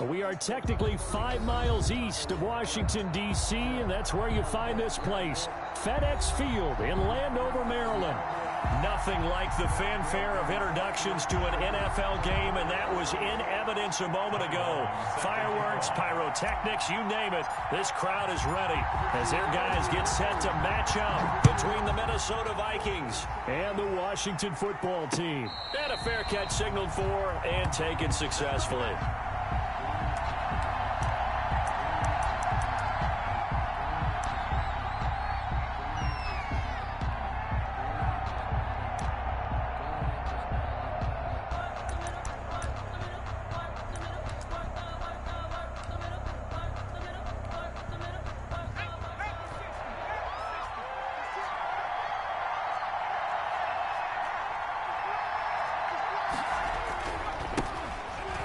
We are technically 5 miles east of Washington, D.C., and that's where you find this place, FedEx Field in Landover, Maryland. Nothing like the fanfare of introductions to an NFL game, and that was in evidence a moment ago. Fireworks, pyrotechnics, you name it. This crowd is ready as their guys get set to match up between the Minnesota Vikings and the Washington football team. And a fair catch signaled for and taken successfully.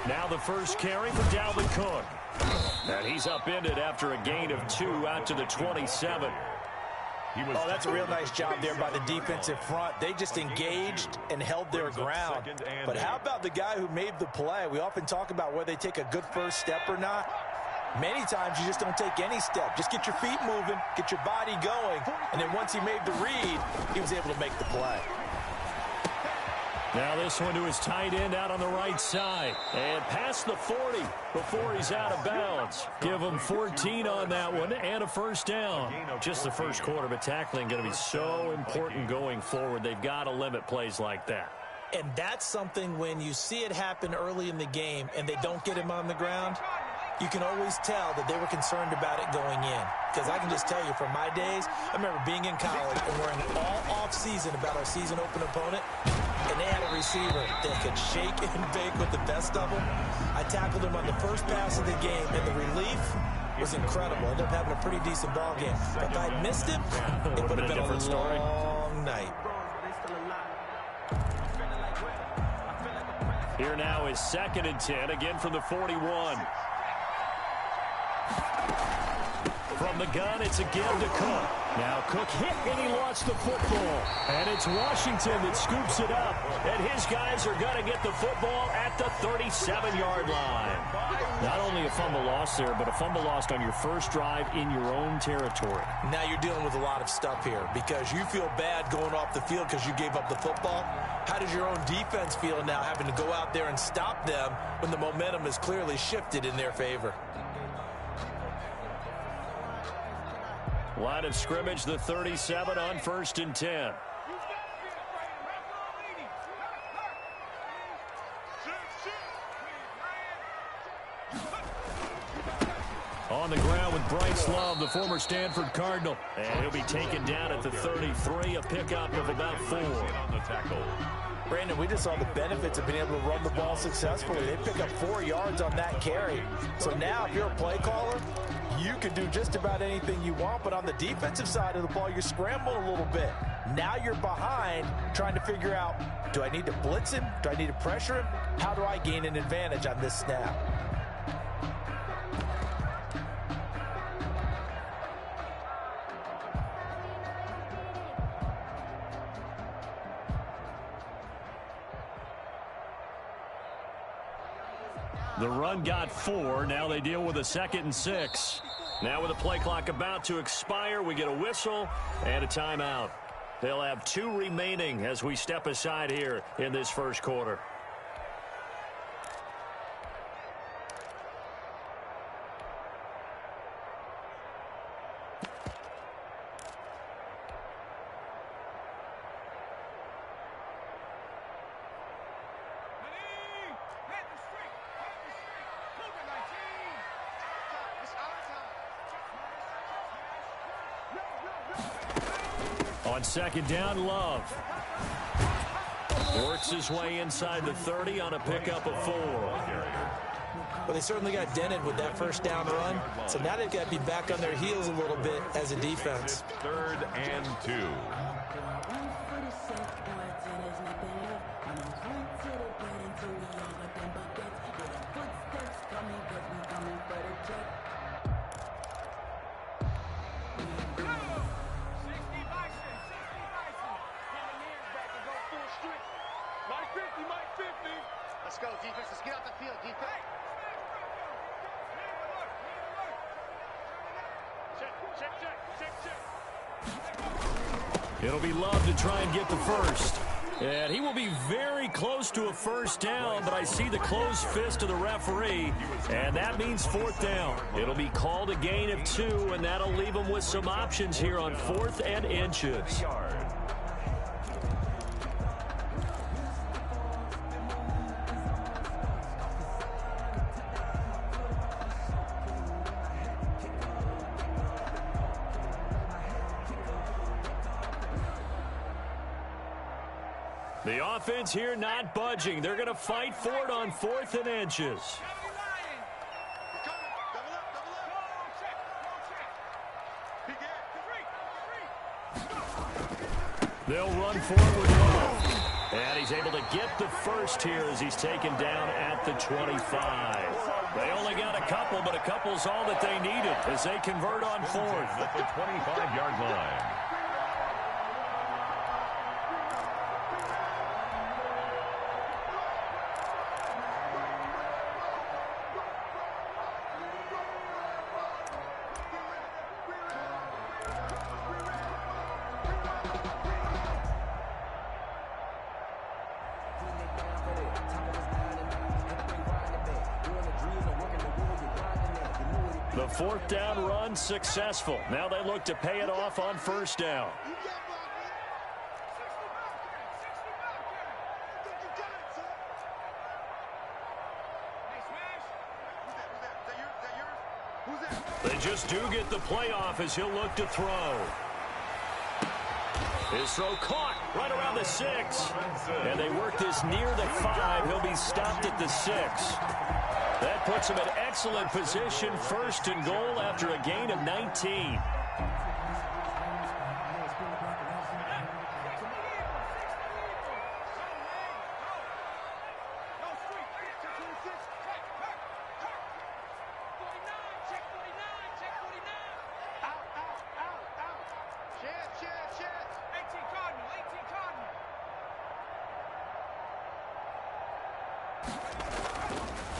Now the first carry for Dalvin Cook. And he's upended after a gain of 2 out to the 27. Oh, that's a real nice job there by the defensive front. They just engaged and held their ground. But how about the guy who made the play? We often talk about whether they take a good first step or not. Many times you just don't take any step. Just get your feet moving, get your body going, and then once he made the read, he was able to make the play. Now this one to his tight end out on the right side. And past the 40 before he's out of bounds. Give him 14 on that one and a first down. Just the first quarter, but tackling going to be so important going forward. They've got to limit plays like that. And that's something when you see it happen early in the game and they don't get him on the ground, you can always tell that they were concerned about it going in. Because I can just tell you from my days, I remember being in college and worrying all off-season about our season-open opponent. And they had a receiver that could shake and bake with the best of them. I tackled him on the first pass of the game, and the relief was incredible. Ended up having a pretty decent ball game. But if I had missed him, it would have been a long night. Here now is 2nd and 10, again from the 41. From the gun, it's again to Cook. Now Cook hit and he lost the football. And it's Washington that scoops it up. And his guys are going to get the football at the 37-yard line. Not only a fumble loss there, but a fumble lost on your first drive in your own territory. Now you're dealing with a lot of stuff here because you feel bad going off the field because you gave up the football. How does your own defense feel now having to go out there and stop them when the momentum is clearly shifted in their favor? Line of scrimmage, the 37 on 1st and 10. On the ground with Bryce Love, the former Stanford Cardinal. And he'll be taken down at the 33, a pickup of about 4. Brandon, we just saw the benefits of being able to run the ball successfully. They pick up 4 yards on that carry. So now if you're a play caller, you can do just about anything you want, but on the defensive side of the ball, you're scrambling a little bit. Now you're behind trying to figure out, do I need to blitz him? Do I need to pressure him? How do I gain an advantage on this snap? The run got 4. Now they deal with a 2nd and 6. Now with the play clock about to expire, we get a whistle and a timeout. They'll have 2 remaining as we step aside here in this first quarter. On 2nd down, Love works his way inside the 30 on a pickup of 4. Well, they certainly got dented with that first down run, so now they've got to be back on their heels a little bit as a defense. 3rd and 2. Let's go, defense. Let's get out the field, defense. It'll be Love to try and get the first. And he will be very close to a first down, but I see the closed fist of the referee, and that means fourth down. It'll be called a gain of 2, and that'll leave him with some options here on 4th and inches. The offense here not budging. They're going to fight for it on 4th and inches. They'll run forward with Love. And he's able to get the first here as he's taken down at the 25. They only got a couple, but a couple's all that they needed as they convert on 4th. At the 25-yard line. The 4th down run successful. Now they look to pay it off on 1st down. They just do get the playoff as he'll look to throw. His throw caught right around the 6. And they work this near the 5. He'll be stopped at the 6. That puts him in excellent position, 1st and goal after a gain of 19.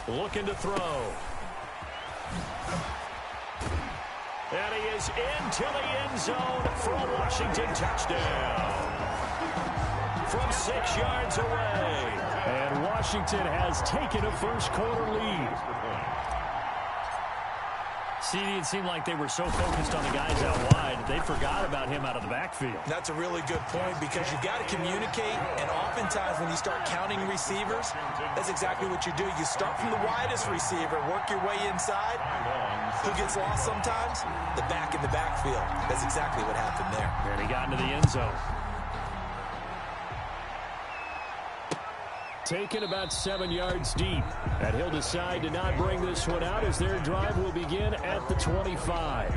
Looking to throw. And he is into the end zone for a Washington touchdown. From 6 yards away. And Washington has taken a first-quarter lead. CD, it seemed like they were so focused on the guys out wide, they forgot about him out of the backfield. That's a really good point because you've got to communicate, and oftentimes when you start counting receivers, that's exactly what you do. You start from the widest receiver, work your way inside. Who gets lost sometimes? The back in the backfield. That's exactly what happened there. And he got into the end zone. Taken about 7 yards deep. And he'll decide to not bring this one out as their drive will begin at the 25.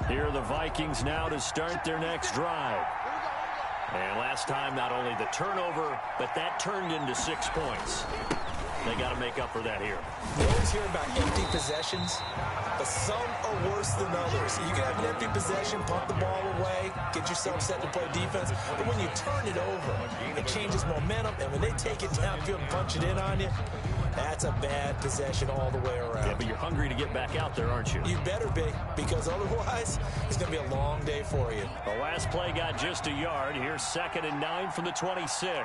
Here are the Vikings now to start their next drive. And last time, not only the turnover, but that turned into 6 points. They got to make up for that here. You always hear about empty possessions, but some are worse than others. You can have an empty possession, pump the ball away, get yourself set to play defense, but when you turn it over, it changes momentum, and when they take it downfield and punch it in on you, that's a bad possession all the way around. Yeah, but you're hungry to get back out there, aren't you? You better be, because otherwise, it's going to be a long day for you. The last play got just a yard. Here's 2nd and 9 from the 26.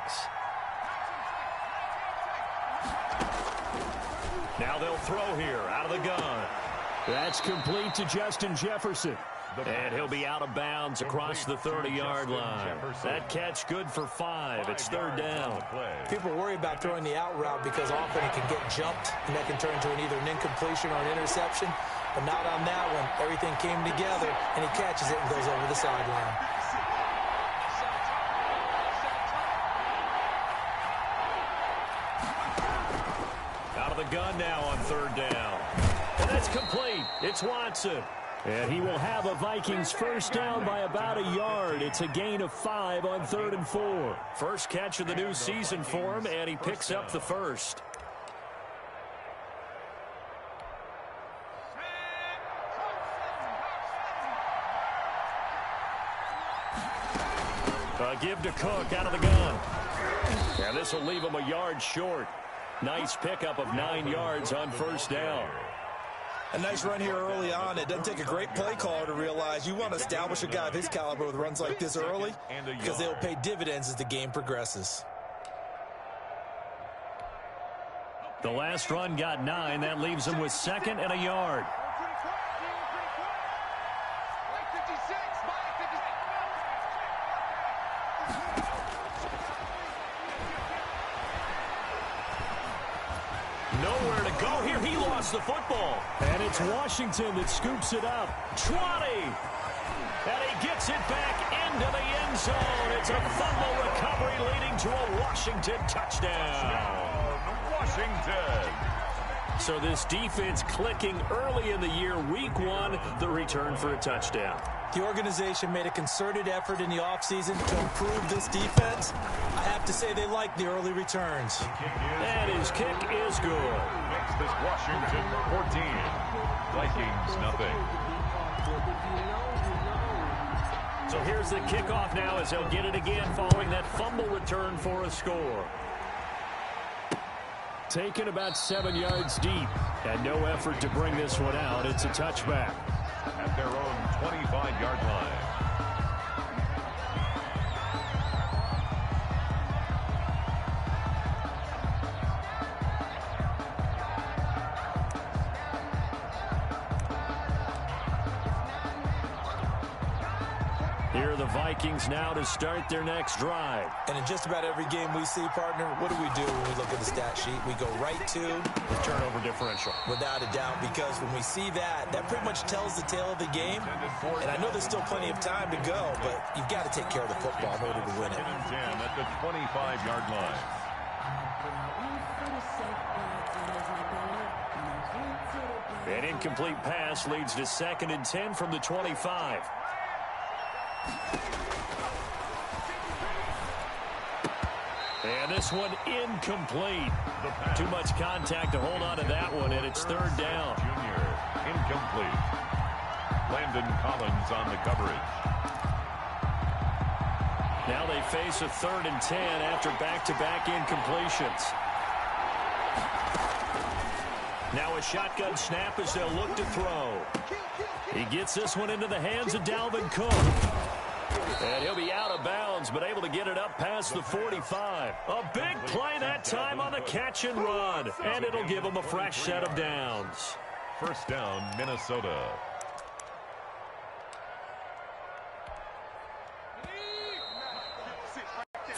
Now they'll throw here out of the gun. That's complete to Justin Jefferson. And he'll be out of bounds across the 30-yard line. That catch good for 5. It's 3rd down. People worry about throwing the out route because often it can get jumped, and that can turn into either an incompletion or an interception. But not on that one. Everything came together, and he catches it and goes over the sideline. Out of the gun now on 3rd down. And that's complete. It's Watson. And he will have a Vikings first down by about a yard. It's a gain of 5 on 3rd and 4. First catch of the new season for him, and he picks up the first. Give to Cook out of the gun. And this will leave him a yard short. Nice pickup of 9 yards on first down. A nice run here early on. It doesn't take a great play caller to realize you want to establish a guy of his caliber with runs like this early because they'll pay dividends as the game progresses. The last run got 9. That leaves him with 2nd and a yard. Nowhere to go here. He lost the football. And it's Washington that scoops it up. 20. And he gets it back into the end zone. It's a fumble recovery leading to a Washington touchdown. Washington. So this defense clicking early in the year, week 1, the return for a touchdown. The organization made a concerted effort in the offseason to improve this defense. I have to say they like the early returns. And his kick is good. Makes this Washington 14. Vikings nothing. So here's the kickoff now as they'll get it again following that fumble return for a score. Taken about 7 yards deep. And no effort to bring this one out. It's a touchback. At their own 25-yard line. Here are the Vikings now to start their next drive. And in just about every game we see, partner, what do we do when we look at the stat sheet? We go right to the turnover differential. Without a doubt, because when we see that, that pretty much tells the tale of the game. And I know there's still plenty of time to go, but you've got to take care of the football in order to win it. 10 at the 25-yard line. An incomplete pass leads to 2nd and 10 from the 25. And this one incomplete. Too much contact to hold on to that one, and it's 3rd down. Junior, incomplete. Landon Collins on the coverage. Now they face a 3rd and 10 after back-to-back incompletions. Now a shotgun snap as they'll look to throw. He gets this one into the hands of Dalvin Cook. And he'll be out of bounds, but able to get it up past the 45. A big play that time on the catch and run. And it'll give him a fresh set of downs. First down, Minnesota.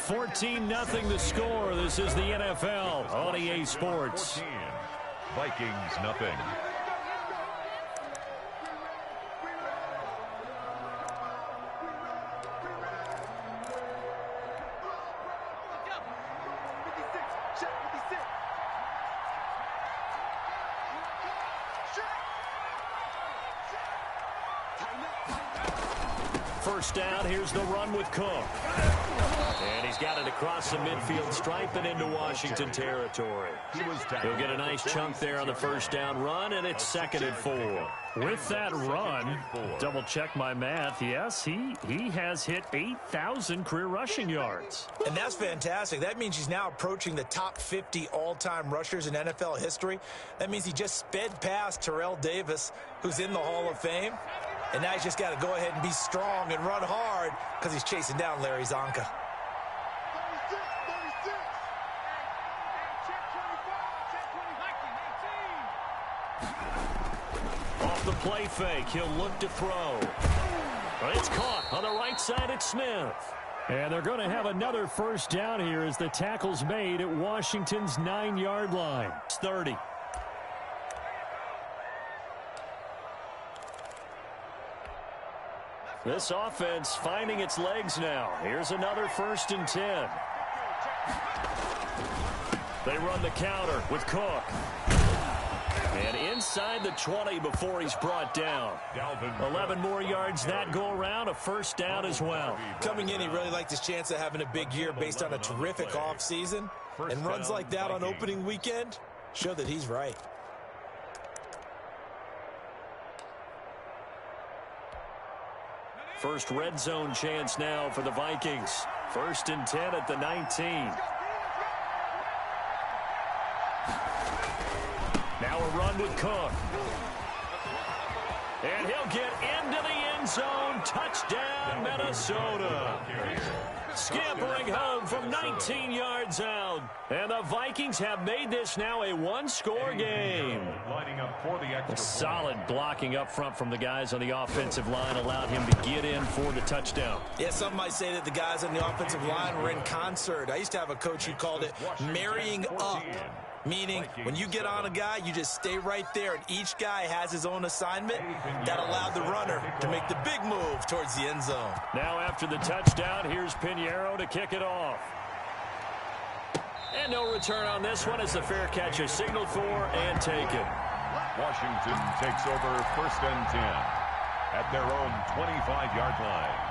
$14-0 the score. This is the NFL on EA Sports. 14. Vikings nothing. First down, here's the run with Cook. And he's got it across the midfield stripe and into Washington territory. He'll get a nice chunk there on the first down run, and it's 2nd and 4. With that run, double check my math, yes, he has hit 8,000 career rushing yards. And that's fantastic. That means he's now approaching the top 50 all-time rushers in NFL history. That means he just sped past Terrell Davis, who's in the Hall of Fame. And now he's just got to go ahead and be strong and run hard because he's chasing down Larry Zonka. Off the play fake, he'll look to throw. But it's caught on the right side at Smith. And they're going to have another first down here as the tackle's made at Washington's 9-yard line. It's 30. This offense finding its legs now. Here's another 1st and 10. They run the counter with Cook. And inside the 20 before he's brought down. 11 more yards that go around, a first down as well. Coming in, he really liked his chance of having a big year based on a terrific offseason. And runs like that on opening weekend show that he's right. First red zone chance now for the Vikings. 1st and 10 at the 19. Now a run with Cook. And he'll get into the end zone. Touchdown, Minnesota. Scampering home from 19 yards out. And the Vikings have made this now a one-score game. A solid blocking up front from the guys on the offensive line allowed him to get in for the touchdown. Yeah, some might say that the guys on the offensive line were in concert. I used to have a coach who called it marrying up. Meaning, when you get on a guy, you just stay right there, and each guy has his own assignment. That allowed the runner to make the big move towards the end zone. Now after the touchdown, here's Pinheiro to kick it off. And no return on this one as the fair catch is signaled for and taken. Washington takes over 1st and 10 at their own 25-yard line.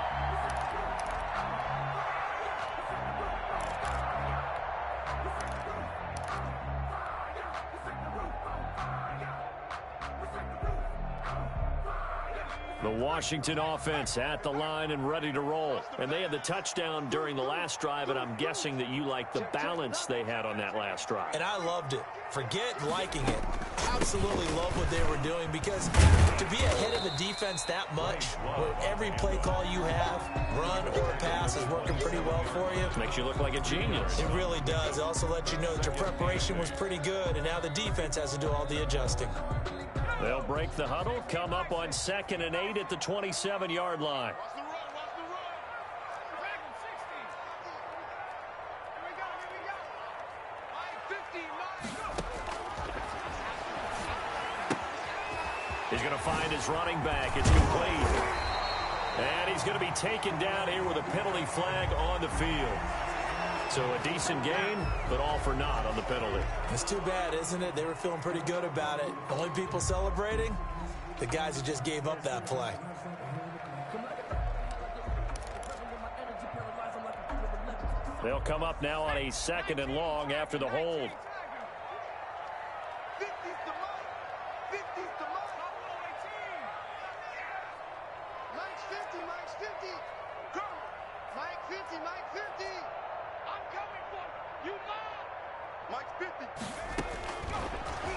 The Washington offense at the line and ready to roll. And they had the touchdown during the last drive, and I'm guessing that you like the balance they had on that last drive. And I loved it. Forget liking it. Absolutely love what they were doing, because to be ahead of the defense that much, where every play call you have, run or pass, is working pretty well for you. Makes you look like a genius. It really does. It also lets you know that your preparation was pretty good, and now the defense has to do all the adjusting. They'll break the huddle, come up on 2nd and 8 at the 27-yard line. He's going to find his running back. It's complete. And he's going to be taken down here with a penalty flag on the field. So a decent gain, but all for naught on the penalty. It's too bad, isn't it? They were feeling pretty good about it. Only people celebrating? The guys who just gave up that play. They'll come up now on a 2nd and long after the hold.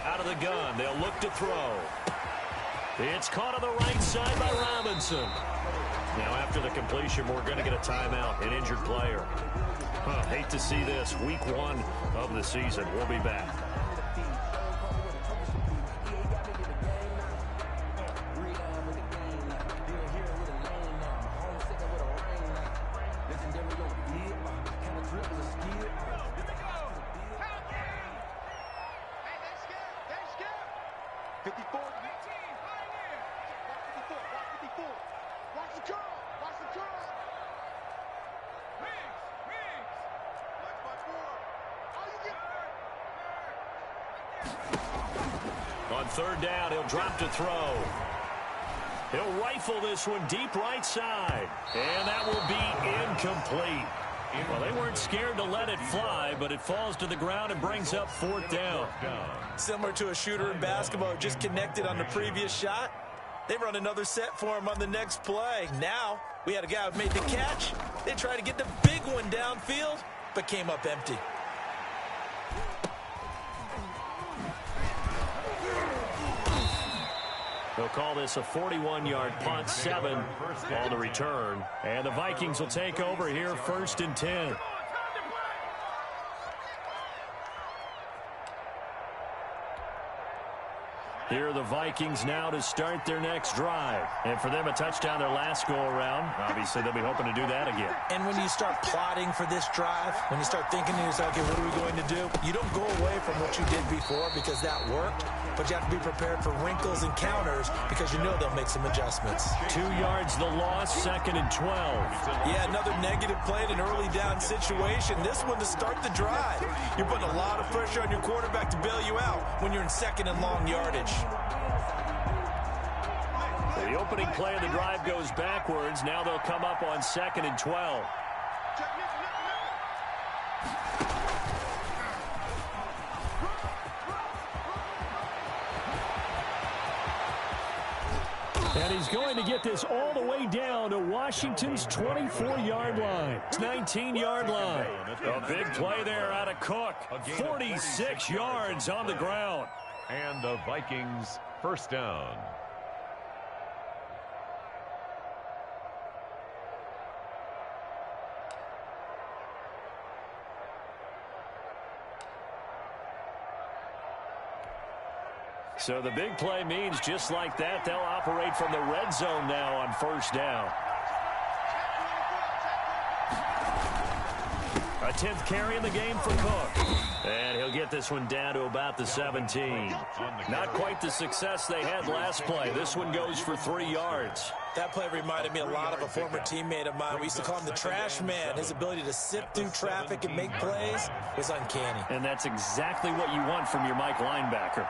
Out of the gun, they'll look to throw. It's caught on the right side by Robinson. Now after the completion, we're going to get a timeout, an injured player. Hate to see this. Week 1 of the season. We'll be back. On 3rd down, he'll drop to throw. He'll rifle this one deep right side. And that will be incomplete. Well, they weren't scared to let it fly, but it falls to the ground and brings up 4th down. Similar to a shooter in basketball who just connected on the previous shot. They run another set for him on the next play. Now, we had a guy who made the catch. They tried to get the big one downfield, but came up empty. They'll call this a 41-yard punt, 7 on the return. And the Vikings will take over here, 1st and 10. Here are the Vikings now to start their next drive. And for them, a touchdown their last go-around. Obviously, they'll be hoping to do that again. And when you start plotting for this drive, when you start thinking to yourself, okay, what are we going to do? You don't go away from what you did before because that worked, but you have to be prepared for wrinkles and counters because you know they'll make some adjustments. 2 yards the loss, 2nd and 12. Yeah, another negative play in an early down situation. This one to start the drive. You're putting a lot of pressure on your quarterback to bail you out when you're in 2nd and long yardage. The opening play of the drive goes backwards. Now they'll come up on 2nd and 12. And he's going to get this all the way down to Washington's 24-yard line. 19-yard line. A big play there out of Cook. 46 yards on the ground. And the Vikings first down. So the big play means just like that, they'll operate from the red zone now on first down. A 10th carry in the game for Cook. And he'll get this one down to about the 17. Not quite the success they had last play. This one goes for 3 yards. That play reminded me a lot of a former teammate of mine. We used to call him the trash man. His ability to sift through traffic and make plays was uncanny. And that's exactly what you want from your Mike linebacker.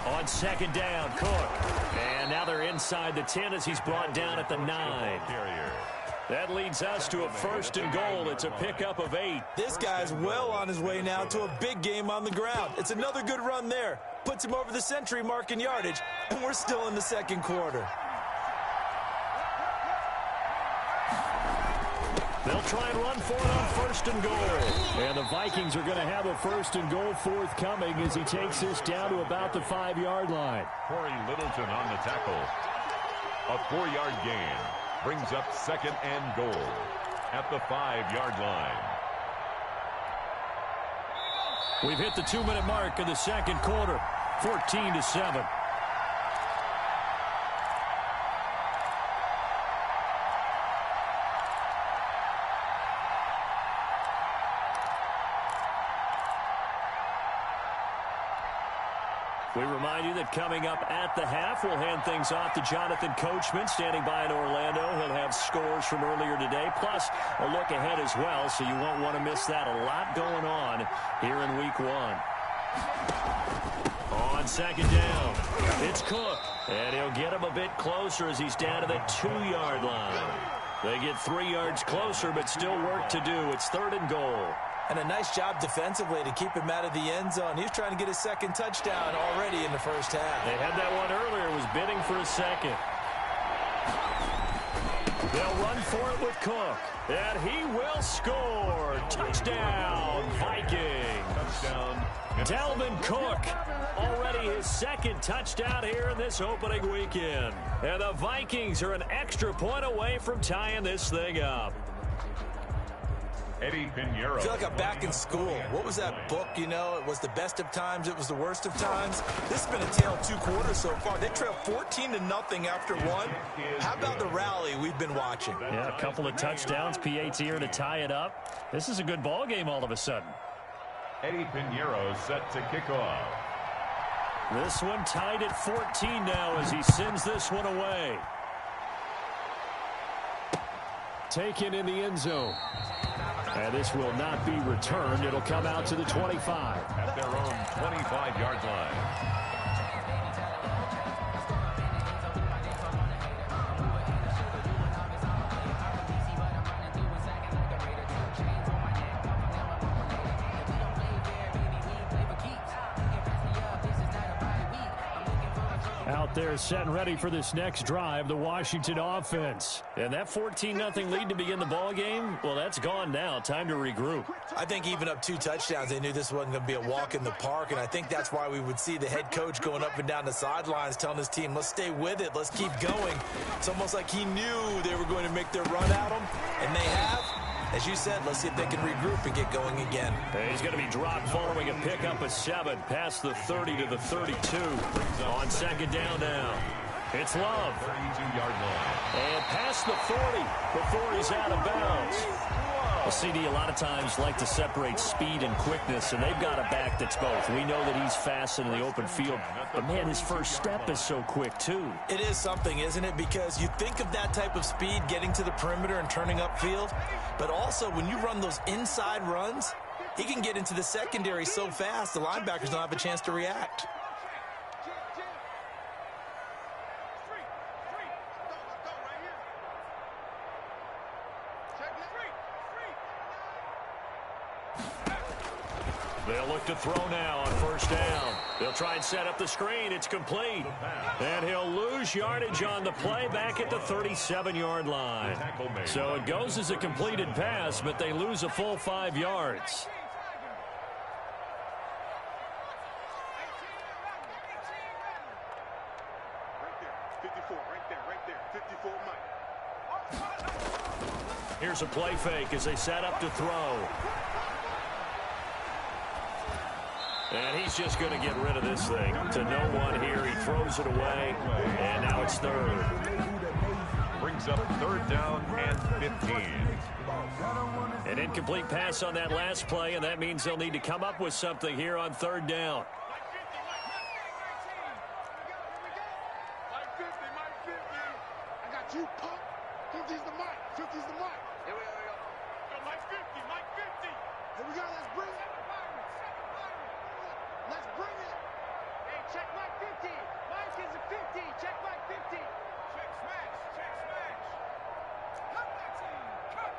On second down, Cook. And now they're inside the 10 as he's brought down at the 9. That leads us to a first and goal. It's a pickup of 8. This guy's well on his way now to a big game on the ground. It's another good run there. Puts him over the century mark in yardage, and we're still in the second quarter. They'll try and run for it on first and goal. And the Vikings are going to have a first and goal forthcoming as he takes this down to about the 5-yard line. Corey Littleton on the tackle. A 4-yard gain brings up second and goal at the 5-yard line. We've hit the 2-minute mark of the second quarter. 14-7. We remind you that coming up at the half, we'll hand things off to Jonathan Coachman, standing by in Orlando. He'll have scores from earlier today, plus a look ahead as well, so you won't want to miss that. A lot going on here in Week 1. On second down, it's Cook, and he'll get him a bit closer as he's down to the 2-yard line. They get 3 yards closer, but still work to do. It's third and goal. And a nice job defensively to keep him out of the end zone. He was trying to get his second touchdown already in the first half. They had that one earlier, was bidding for a second. They'll run for it with Cook. And he will score. Touchdown, Vikings. Touchdown. Dalvin Cook, already his second touchdown here in this opening weekend. And the Vikings are an extra point away from tying this thing up. Eddie Pinheiro. I feel like I'm back in school. What was that book, you know? It was the best of times. It was the worst of times. This has been a tale of 2 quarters so far. They trail 14-0 after 1. How about the rally we've been watching? Yeah, a couple of touchdowns. PAT here to tie it up. This is a good ball game all of a sudden. Eddie Pinheiro set to kick off. This one tied at 14 now as he sends this one away. Taken in the end zone. And this will not be returned. It'll come out to the 25. At their own 25-yard line. Out there set and ready for this next drive, the Washington offense. And that 14-0 lead to begin the ball game, well, that's gone now. Time to regroup. I think even up 2 touchdowns, they knew this wasn't going to be a walk in the park, and I think that's why we would see the head coach going up and down the sidelines telling his team, let's stay with it, let's keep going. It's almost like he knew they were going to make their run at him, and they have. As you said, let's see if they can regroup and get going again. And he's going to be dropped following a pickup of 7 past the 30 to the 32. On second down now. It's Love. 32-yard line. And past the 40 before he's out of bounds. Well, CD, a lot of times like to separate speed and quickness, and they've got a back that's both. We know that he's fast in the open field, but, man, his first step is so quick, too. It is something, isn't it? Because you think of that type of speed getting to the perimeter and turning upfield, but also when you run those inside runs, he can get into the secondary so fast the linebackers don't have a chance to react. They'll look to throw now on first down. They'll try and set up the screen. It's complete. And he'll lose yardage on the play back at the 37-yard line. So it goes as a completed pass, but they lose a full 5 yards. Here's a play fake as they set up to throw. And he's just going to get rid of this thing to no one here. He throws it away, and now it's third. Brings up third down and 15. An incomplete pass on that last play, and that means they'll need to come up with something here on third down. You pump. 50's the mic. 50's the mic. Here we go. Mike 50. Mike 50. Here we go. Let's bring it. Let's bring it. Hey, check Mike 50. Mike is a 50. Check Mike 50. Check smash. Check smash. Cut 19. Cut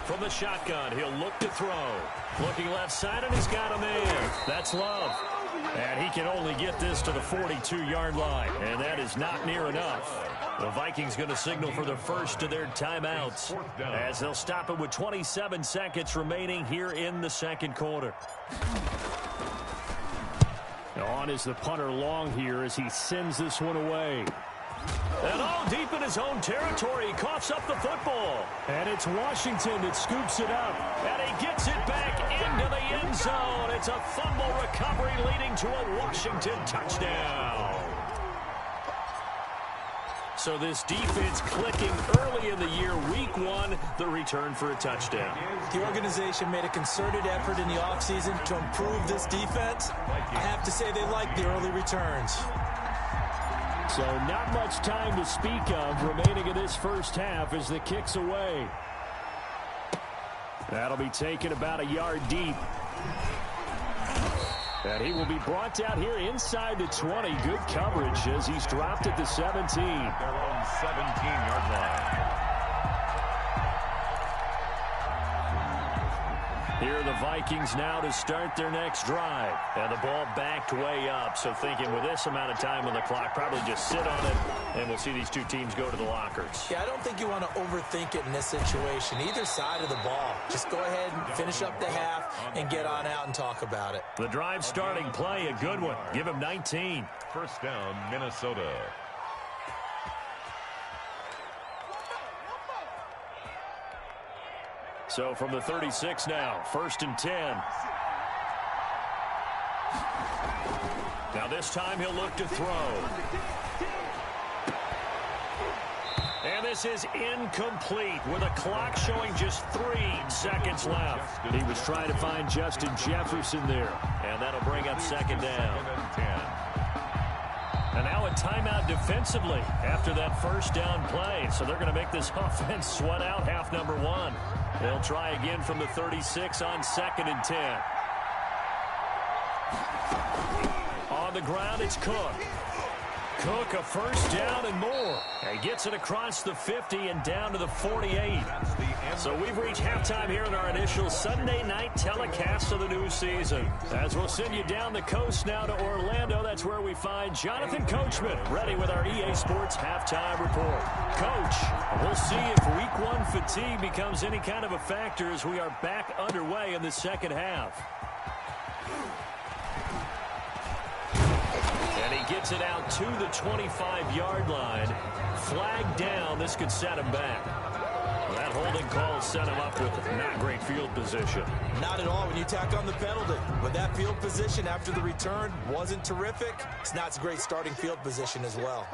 19. From the shotgun, he'll look to throw. Looking left side, and he's got a man. That's Love. And he can only get this to the 42-yard line. And that is not near enough. The Vikings going to signal for the first of their timeouts as they'll stop it with 27 seconds remaining here in the second quarter. On is the punter Long here as he sends this one away. And all deep in his own territory, he coughs up the football. And it's Washington that scoops it up. And he gets it back into the end zone. It's a fumble recovery leading to a Washington touchdown. So this defense clicking early in the year, week one, the return for a touchdown. The organization made a concerted effort in the offseason to improve this defense. I have to say they like the early returns. So not much time to speak of remaining in this first half as the kick's away. That'll be taken about a yard deep. And he will be brought out here inside the 20. Good coverage as he's dropped at the 17. Their own 17-yard line. Here are the Vikings now to start their next drive. And the ball backed way up. So thinking with this amount of time on the clock, probably just sit on it, and we'll see these two teams go to the lockers. Yeah, I don't think you want to overthink it in this situation. Either side of the ball. Just go ahead and finish up the half and get on out and talk about it. The drive starting play, a good one. Give him 19. First down, Minnesota. So from the 36 now, first and 10. Now this time he'll look to throw. And this is incomplete with a clock showing just 3 seconds left. He was trying to find Justin Jefferson there. And that'll bring up second down. And now a timeout defensively after that first down play. So they're going to make this offense sweat out half number one. They'll try again from the 36 on second and 10. On the ground, it's Cook. Cook, a first down and more. He gets it across the 50 and down to the 48. So we've reached halftime here in our initial Sunday night telecast of the new season. As we'll send you down the coast now to Orlando, that's where we find Jonathan Coachman ready with our EA Sports halftime report. Coach, we'll see if week one fatigue becomes any kind of a factor as we are back underway in the second half. And he gets it out to the 25-yard line. Flag down. This could set him back. That holding call set him up with not great field position. Not at all when you tack on the penalty. But that field position after the return wasn't terrific. It's not a great starting field position as well.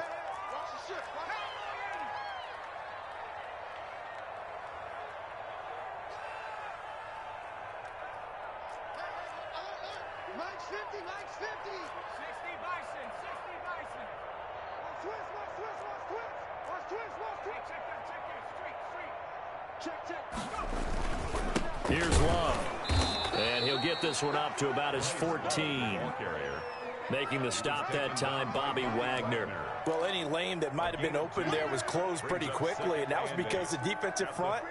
Mike's 50, Mike's 50. 60 Bison, 60 Bison. Watch twist. Here's Love. And he'll get this one up to about his 14. Making the stop that time, Bobby Wagner. Well, any lane that might have been open there was closed pretty quickly, and that was because the defensive front,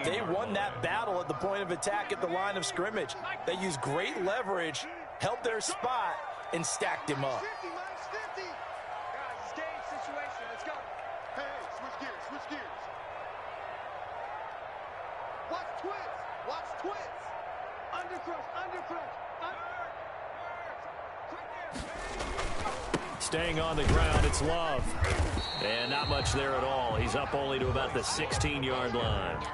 they won that battle at the point of attack at the line of scrimmage. They used great leverage, held their spot, and stacked him up. 50, minus 50. Guys, it's game situation. Let's go. Hey, switch gears, switch gears. Watch twits. Watch twits. Undercrush, undercrush. Staying on the ground, it's Love. And not much there at all. He's up only to about the 16-yard line.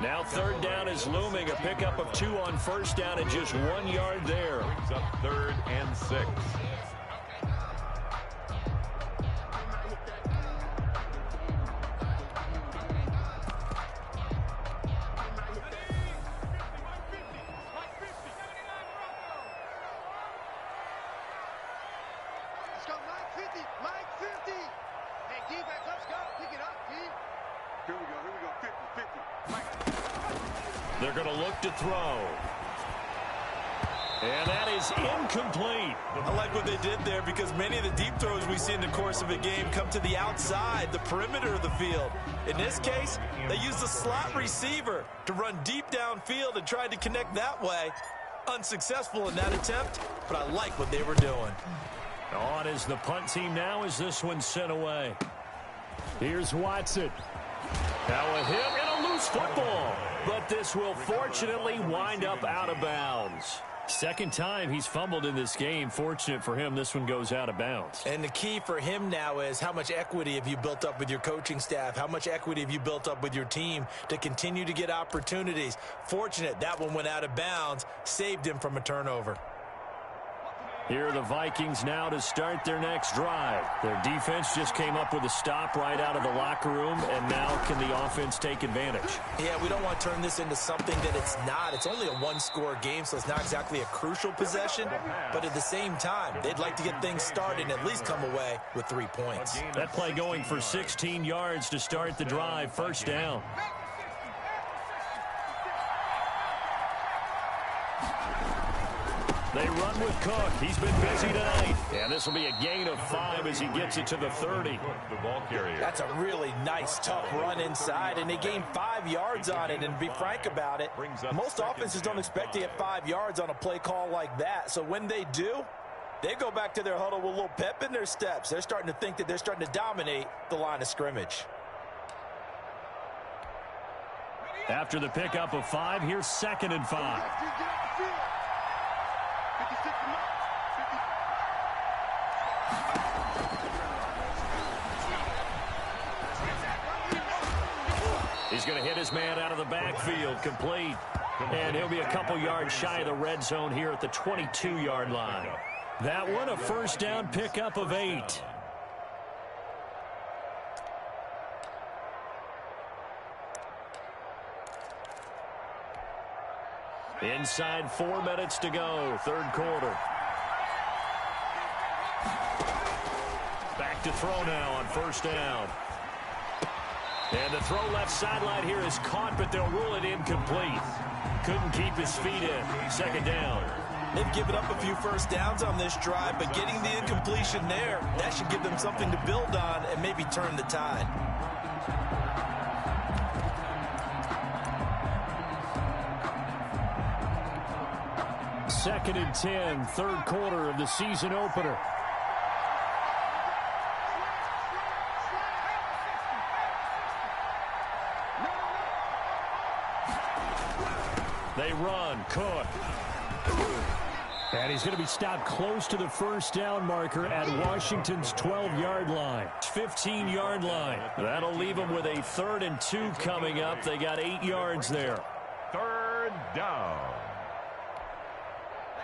Now third down is looming. A pickup of 2 on first down and just 1 yard there. Brings up 3rd and 6. Let's go, Mike 50, Mike 50. Hey, D-back, let's go. Pick it up, D. Here we go, 50, 50. They're going to look to throw. And that is incomplete. I like what they did there because many of the deep throws we see in the course of a game come to the outside, the perimeter of the field. In this case, they used a slot receiver to run deep downfield and tried to connect that way. Unsuccessful in that attempt, but I like what they were doing. On is the punt team now as this one's sent away. Here's Watson. Now a hit and a loose football. But this will fortunately wind up out of bounds. Second time he's fumbled in this game. Fortunate for him, this one goes out of bounds. And the key for him now is how much equity have you built up with your coaching staff? How much equity have you built up with your team to continue to get opportunities? Fortunate that one went out of bounds, saved him from a turnover. Here are the Vikings now to start their next drive. Their defense just came up with a stop right out of the locker room, and now can the offense take advantage? Yeah, we don't want to turn this into something that it's not. It's only a one-score game, so it's not exactly a crucial possession. But at the same time, they'd like to get things started and at least come away with 3 points. That play going for 16 yards to start the drive. First down. They run with Cook. He's been busy tonight. And this will be a gain of 5 as he gets it to the 30. The ball carrier. That's a really nice, tough run inside, and they gained 5 yards on it. And to be frank about it, most offenses don't expect to get 5 yards on a play call like that. So when they do, they go back to their huddle with a little pep in their steps. They're starting to think that they're starting to dominate the line of scrimmage. After the pickup of 5, here's 2nd and 5. He's going to hit his man out of the backfield, complete. And he'll be a couple yards shy of the red zone here at the 22-yard line. That one, a first down pickup of 8. Inside 4 minutes to go, third quarter. Back to throw now on first down. And the throw left sideline here is caught, but they'll rule it incomplete. Couldn't keep his feet in. Second down. They've given up a few first downs on this drive, but getting the incompletion there, that should give them something to build on and maybe turn the tide. Second and 10, third quarter of the season opener. They run, Cook. And he's going to be stopped close to the first down marker at Washington's 12-yard line. 15-yard line. That'll leave them with a 3rd and 2 coming up. They got 8 yards there. 3rd down.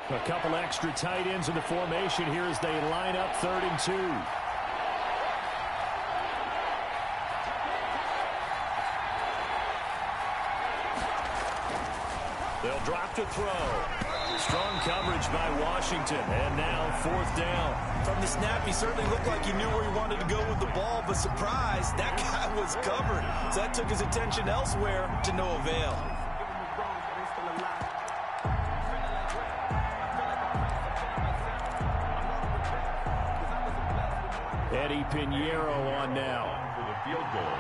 A couple extra tight ends in the formation here as they line up 3rd and 2. They'll drop to throw. Strong coverage by Washington. And now 4th down. From the snap, he certainly looked like he knew where he wanted to go with the ball, but surprise, that guy was covered. So that took his attention elsewhere to no avail. Eddie Pinheiro on now. For the field goal,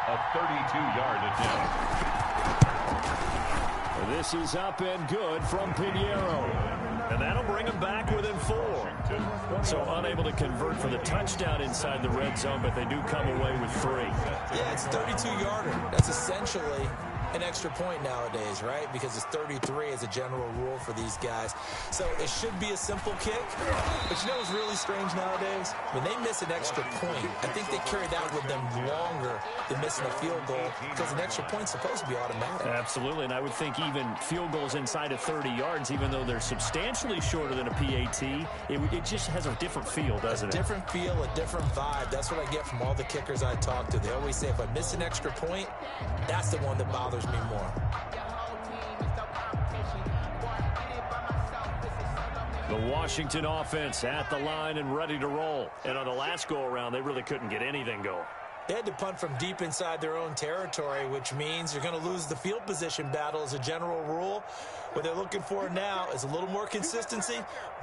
a 32-yard attempt. This is up and good from Pinheiro. And that'll bring him back within 4. So unable to convert for the touchdown inside the red zone, but they do come away with 3. Yeah, it's 32-yarder. That's essentially an extra point nowadays, right? Because it's 33 as a general rule for these guys. So it should be a simple kick. But you know what's really strange nowadays? When they miss an extra point, I think they carry that with them longer than missing a field goal because an extra point's supposed to be automatic. Absolutely, and I would think even field goals inside of 30 yards, even though they're substantially shorter than a PAT, it just has a different feel, doesn't it? A different feel, a different vibe. That's what I get from all the kickers I talk to. They always say if I miss an extra point, that's the one that bothers me more. The Washington offense at the line and ready to roll. And on the last go-around, they really couldn't get anything going. They had to punt from deep inside their own territory, which means you're going to lose the field position battle as a general rule. What they're looking for now is a little more consistency,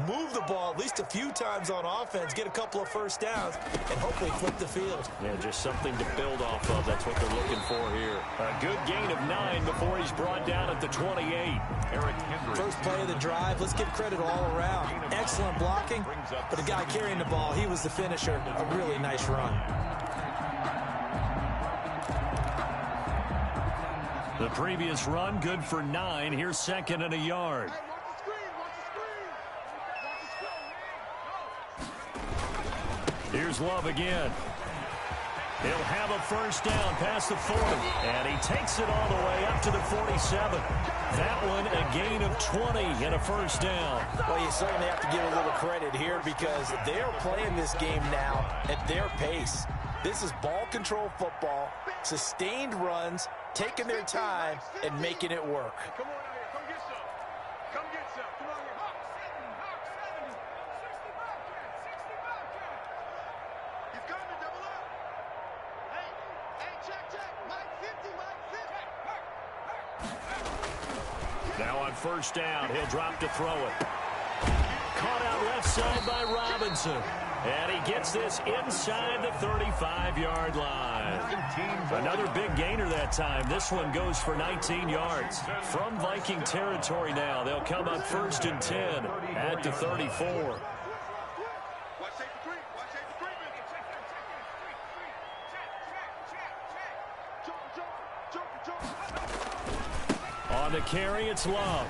move the ball at least a few times on offense, get a couple of first downs, and hopefully flip the field. Yeah, just something to build off of. That's what they're looking for here. A good gain of 9 before he's brought down at the 28. Eric Hendricks. First play of the drive, let's give credit all around. Excellent blocking, but the guy carrying the ball, he was the finisher. A really nice run. The previous run, good for 9. Here's second and a yard. Here's Love again. He'll have a first down past the 40. And he takes it all the way up to the 47. That one a gain of 20 and a first down. Well, you certainly have to give a little credit here because they're playing this game now at their pace. This is ball control football, sustained runs, taking their time and making it work. Come on out here. Come get some. Come get some. Come on here. Hawk 70. 60 Bobcat. 60 Bobcat. He's coming. Double up. Hey, check. Mike 50. Now on first down, he'll drop to throw it. Caught out left side by Robinson. And he gets this inside the 35-yard line. Another big gainer that time. This one goes for 19 yards. From Viking territory now, they'll come up first and 10 at the 34. Watch tape the creep. Watch tape the creep. Check. On the carry, it's Love.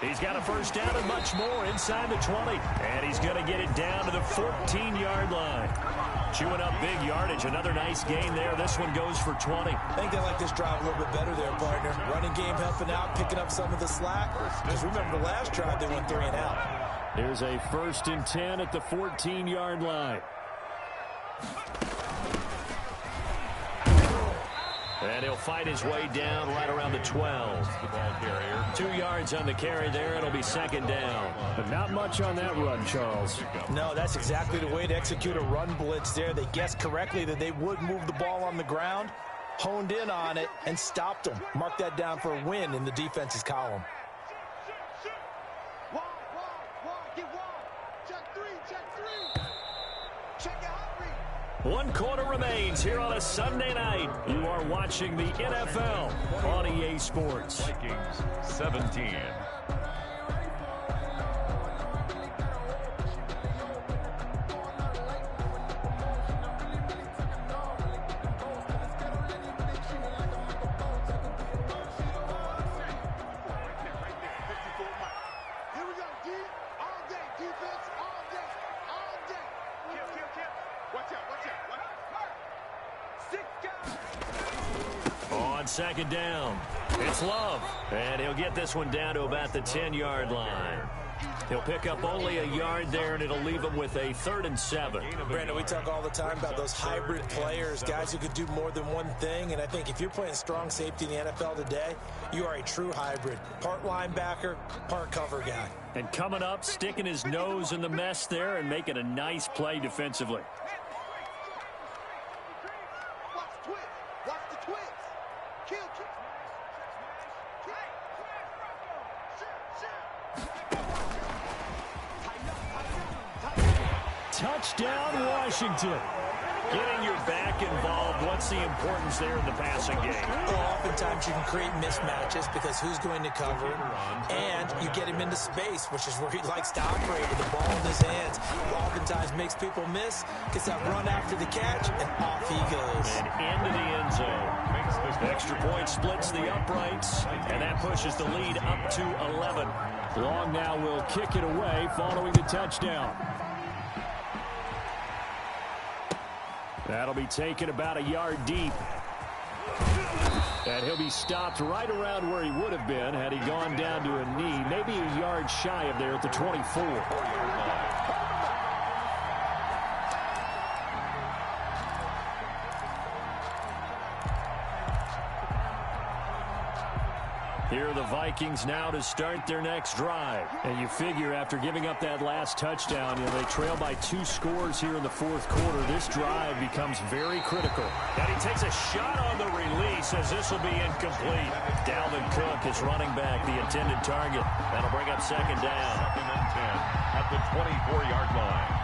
He's got a first down and much more inside the 20. And he's going to get it down to the 14-yard line. Chewing up big yardage. Another nice gain there. This one goes for 20. I think they like this drive a little bit better there, partner. Running game helping out, picking up some of the slack. Because remember the last drive, they went 3 and out. Here's a first and 10 at the 14-yard line. And he'll fight his way down right around the 12. The ball carrier. 2 yards on the carry there. It'll be second down. But not much on that run, Charles. No, that's exactly the way to execute a run blitz there. They guessed correctly that they would move the ball on the ground, honed in on it, and stopped them. Mark that down for a win in the defense's column. Walk. Get walk. Check 3. Check your hot read. 1 quarter remains here on a Sunday night. You are watching the NFL on EA Sports. Vikings 17. Here we go, D. All day. Defense, all day. Kill. Watch out. 6 guys. On second down, it's Love. And he'll get this one down to about the 10-yard line. He'll pick up only a yard there, and it'll leave him with a 3rd and 7. Brandon, we talk all the time about those hybrid players, guys who could do more than one thing. And I think if you're playing strong safety in the NFL today, you are a true hybrid. Part linebacker, part cover guy. And coming up, sticking his nose in the mess there and making a nice play defensively. Watch the twist. Kill. touchdown, Washington. Getting your back involved, what's the importance there in the passing game? Well, oftentimes you can create mismatches because who's going to cover, and you get him into space, which is where he likes to operate with the ball in his hands. Oftentimes makes people miss, gets that run after the catch, and off he goes. And into the end zone. Extra point splits the uprights, and that pushes the lead up to 11. Long now will kick it away following the touchdown. That'll be taken about a yard deep. And he'll be stopped right around where he would have been had he gone down to a knee, maybe a yard shy of there at the 24. Here are the Vikings now to start their next drive. And you figure after giving up that last touchdown, they trail by 2 scores here in the fourth quarter. This drive becomes very critical. And he takes a shot on the release as this will be incomplete. Dalvin Cook is running back the intended target. That'll bring up second down. Second and 10 at the 24-yard line.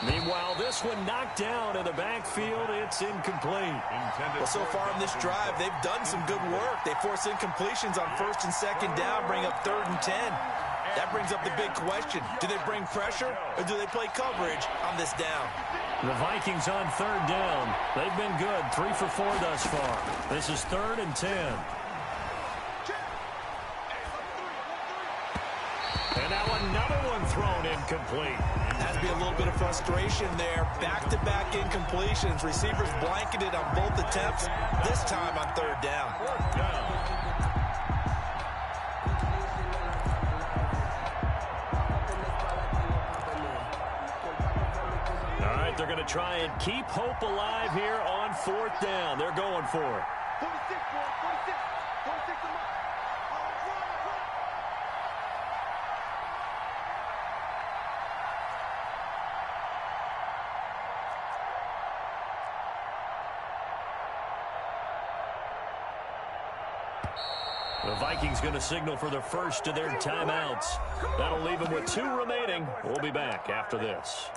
Meanwhile, this one knocked down in the backfield. It's incomplete. Well, so far in this drive, they've done some good work. They force incompletions on first and second down, bring up 3rd and 10. That brings up the big question. Do they bring pressure or do they play coverage on this down? The Vikings on 3rd down. They've been good, 3 for 4 thus far. This is 3rd and 10. And now another one thrown incomplete. Has to be a little bit of frustration there. Back-to-back incompletions. Receivers blanketed on both attempts, this time on 3rd down. All right, they're going to try and keep hope alive here on 4th down. They're going for it. 46, 46, 46 a month. The Vikings going to signal for the first of their timeouts. That'll leave them with 2 remaining. We'll be back after this.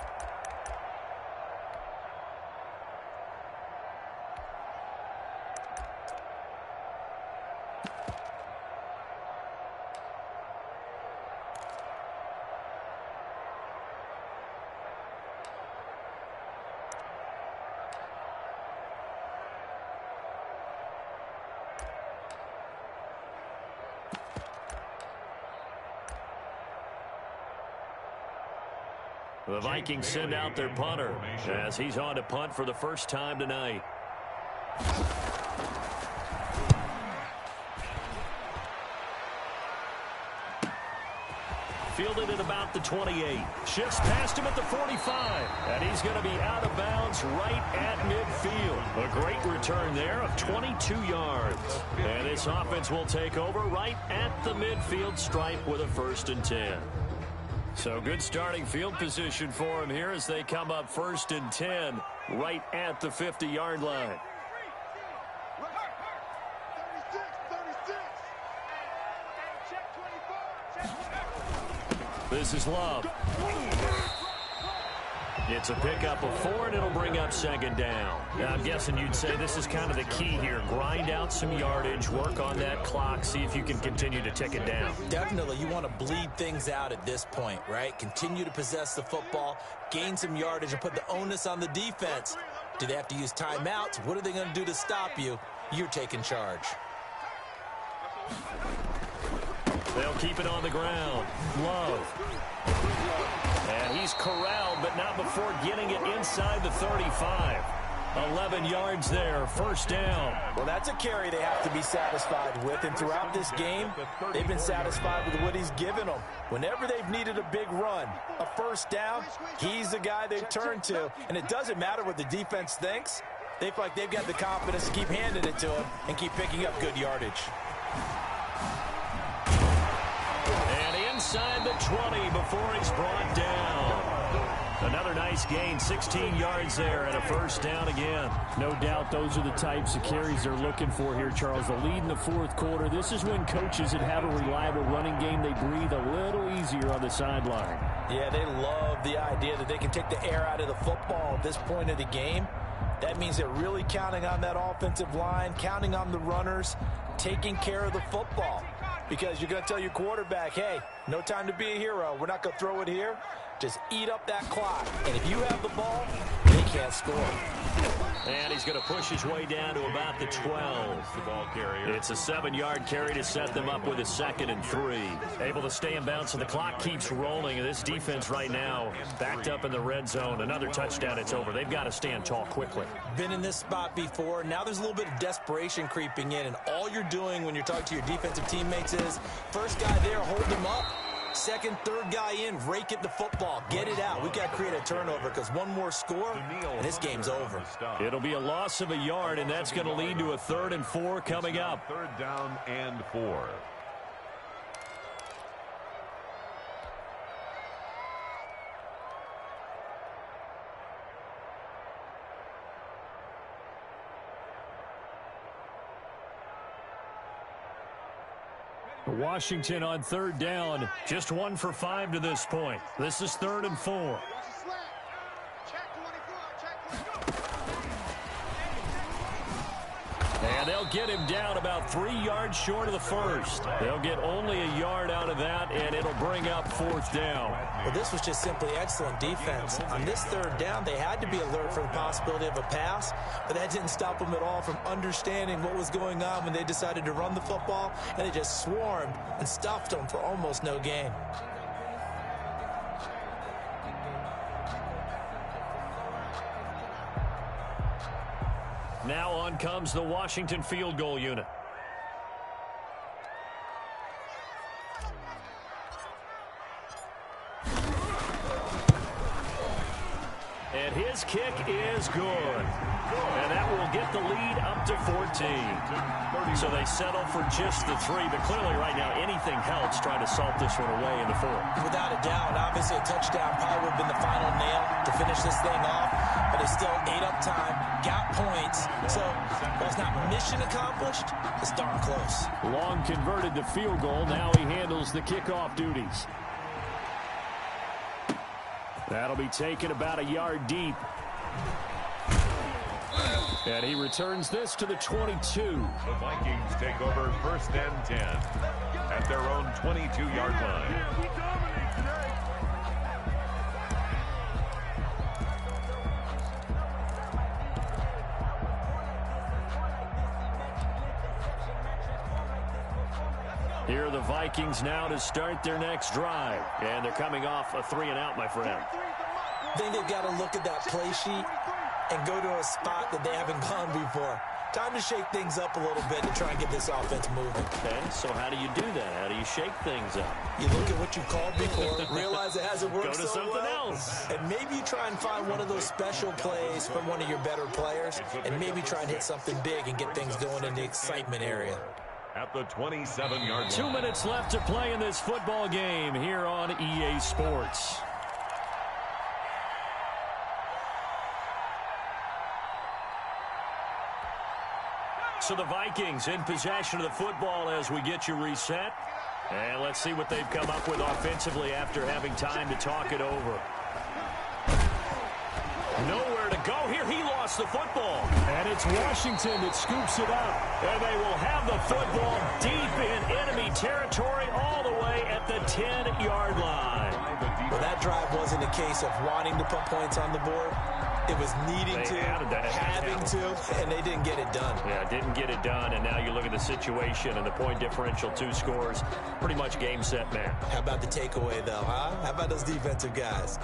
The Vikings send out their punter as he's on to punt for the first time tonight. Fielded at about the 28. Shifts past him at the 45. And he's going to be out of bounds right at midfield. A great return there of 22 yards. And this offense will take over right at the midfield stripe with a 1st and 10. So good starting field position for him here as they come up 1st and 10 right at the 50-yard line. 36, 36. Check 24. This is Love. It's a pickup of 4, and it'll bring up 2nd down. Now, I'm guessing you'd say this is kind of the key here. Grind out some yardage, work on that clock, see if you can continue to tick it down. Definitely, you want to bleed things out at this point, right? Continue to possess the football, gain some yardage, and put the onus on the defense. Do they have to use timeouts? What are they going to do to stop you? You're taking charge. They'll keep it on the ground. Love. And he's corralled, but not before getting it inside the 35. 11 yards there, 1st down. Well, that's a carry they have to be satisfied with, and throughout this game, they've been satisfied with what he's given them. Whenever they've needed a big run, a 1st down, he's the guy they turn to, and it doesn't matter what the defense thinks. They feel like they've got the confidence to keep handing it to him and keep picking up good yardage. And inside the 20 before he's brought down. Another nice gain, 16 yards there and a first down again. No doubt those are the types of carries they're looking for here, Charles. The lead in the fourth quarter. This is when coaches that have a reliable running game, they breathe a little easier on the sideline. Yeah, they love the idea that they can take the air out of the football at this point of the game. That means they're really counting on that offensive line, counting on the runners, taking care of the football. Because you're going to tell your quarterback, hey, no time to be a hero. We're not going to throw it here. Just eat up that clock. And if you have the ball, they can't score. And he's going to push his way down to about the 12. The ball carrier. It's a 7-yard carry to set them up with a 2nd and 3. Able to stay in bounds, and the clock keeps rolling. This defense right now backed up in the red zone. Another touchdown, it's over. They've got to stand tall quickly. Been in this spot before. Now there's a little bit of desperation creeping in, and all you're doing when you're talking to your defensive teammates is first guy there, hold him up. Second, third guy in, rake at the football. Get it out. We got to create a turnover because one more score, and this game's over. It'll be a loss of a yard, and that's going to lead to a 3rd and 4 coming up. 3rd down and 4. Washington on 3rd down, just 1 for 5 to this point. This is 3rd and 4. And they'll get him down about 3 yards short of the first. They'll get only a yard out of that, and it'll bring up 4th down. Well, this was just simply excellent defense. On this 3rd down, they had to be alert for the possibility of a pass, but that didn't stop them at all from understanding what was going on when they decided to run the football, and they just swarmed and stuffed them for almost no gain. Now on comes the Washington field goal unit. And his kick is good. And that will get the lead up to 14. So they settle for just the 3. But clearly right now anything helps trying to salt this one away in the 4th. Without a doubt, obviously a touchdown probably would have been the final nail to finish this thing off. But they still ate up time, got points. So while it's not mission accomplished, it's darn close. Long converted the field goal. Now he handles the kickoff duties. That'll be taken about a yard deep. And he returns this to the 22. The Vikings take over 1st and 10 at their own 22-yard line. Here are the Vikings now to start their next drive. And they're coming off a 3-and-out, my friend. I think they've got to look at that play sheet and go to a spot that they haven't gone before. Time to shake things up a little bit to try and get this offense moving. Okay, so how do you do that? How do you shake things up? You look at what you called before, realize it hasn't worked Go to so something well, else. and maybe you try and find one of those special plays from one of your better players, and maybe try and hit something big and get things going in the excitement area. At the 27-yard line. 2 minutes left to play in this football game here on EA Sports. So the Vikings in possession of the football as we get you reset. And let's see what they've come up with offensively after having time to talk it over. Nowhere to go here. He lost the football. And it's Washington that scoops it up. And they will have the football deep in enemy territory all the way at the 10-yard line. Well, that drive wasn't a case of wanting to put points on the board. It was needing to, having to, and they didn't get it done. Yeah, didn't get it done, and now you look at the situation and the point differential, 2 scores, pretty much game, set, man. How about the takeaway, though, huh? How about those defensive guys?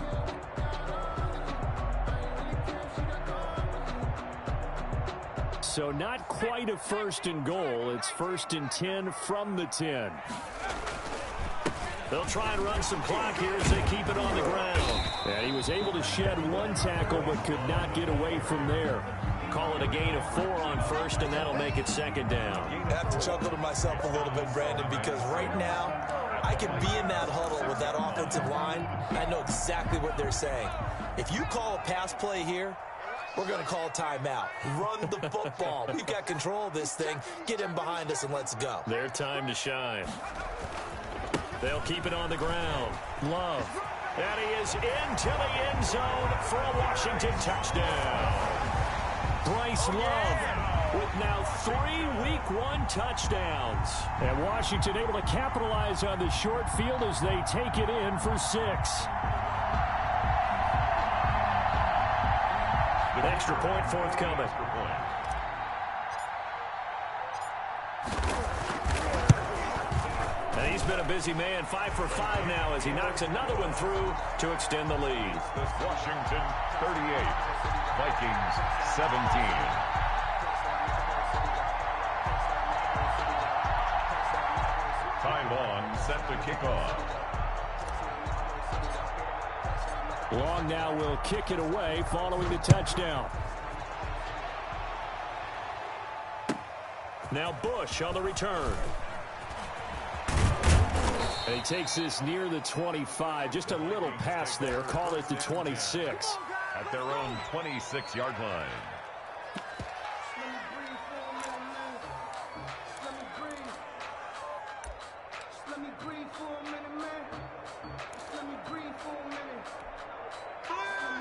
So not quite a 1st and goal. It's 1st and 10 from the 10. They'll try and run some clock here as they keep it on the ground. And he was able to shed 1 tackle but could not get away from there. Call it a gain of 4 on 1st, and that'll make it 2nd down. I have to chuckle to myself a little bit, Brandon, because right now I could be in that huddle with that offensive line, and I know exactly what they're saying. If you call a pass play here, we're going to call timeout. Run the football. We've got control of this thing. Get him behind us and let's go. Their time to shine. They'll keep it on the ground. Love. And he is into the end zone for a Washington touchdown. Bryce Love with now 3 Week 1 touchdowns. And Washington able to capitalize on the short field as they take it in for 6. An extra point forthcoming. And he's been a busy man, 5 for 5 now as he knocks another one through to extend the lead. Washington 38, Vikings 17. Ty Long set to kick off. Long now will kick it away following the touchdown. Now Bush on the return. And he takes this near the 25. Just a little pass there. Call it the 26. At their own 26-yard line.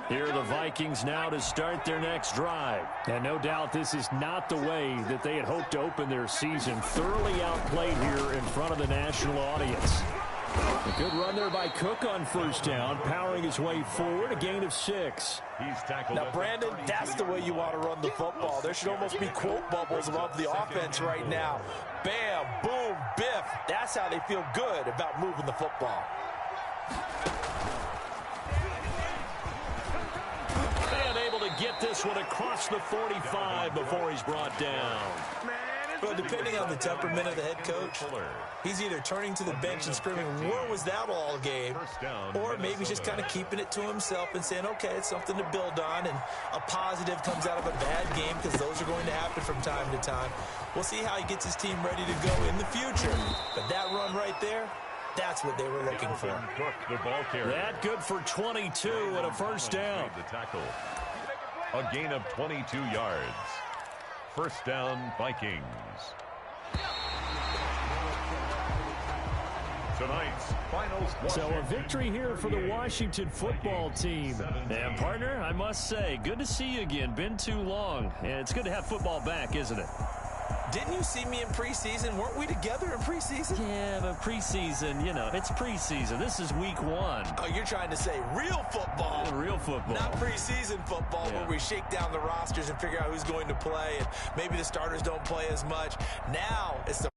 Here are the Vikings now to start their next drive. And no doubt this is not the way that they had hoped to open their season. Thoroughly outplayed here in front of the national audience. A good run there by Cook on first down, powering his way forward, a gain of 6. He's tackled. Now, Brandon, that's the way you want to run the football. There should almost be quote bubbles above the offense right now. Bam, boom, biff. That's how they feel good about moving the football. And able to get this one across the 45 before he's brought down. Well, depending on the temperament of the head coach, he's either turning to the bench and screaming, where was that all game? Or maybe he's just kind of keeping it to himself and saying, okay, it's something to build on, and a positive comes out of a bad game because those are going to happen from time to time. We'll see how he gets his team ready to go in the future. But that run right there, that's what they were looking for. That good for 22 and a first down. The tackle. A gain of 22 yards. First down, Vikings. Tonight's finals. So a victory here for the Washington football team. And partner, I must say, good to see you again. Been too long. And it's good to have football back, isn't it? Didn't you see me in preseason? Weren't we together in preseason? Yeah, but preseason, you know, it's preseason. This is week 1. Oh, you're trying to say real football. Yeah, real football. Not preseason football where we shake down the rosters and figure out who's going to play and maybe the starters don't play as much. Now it's the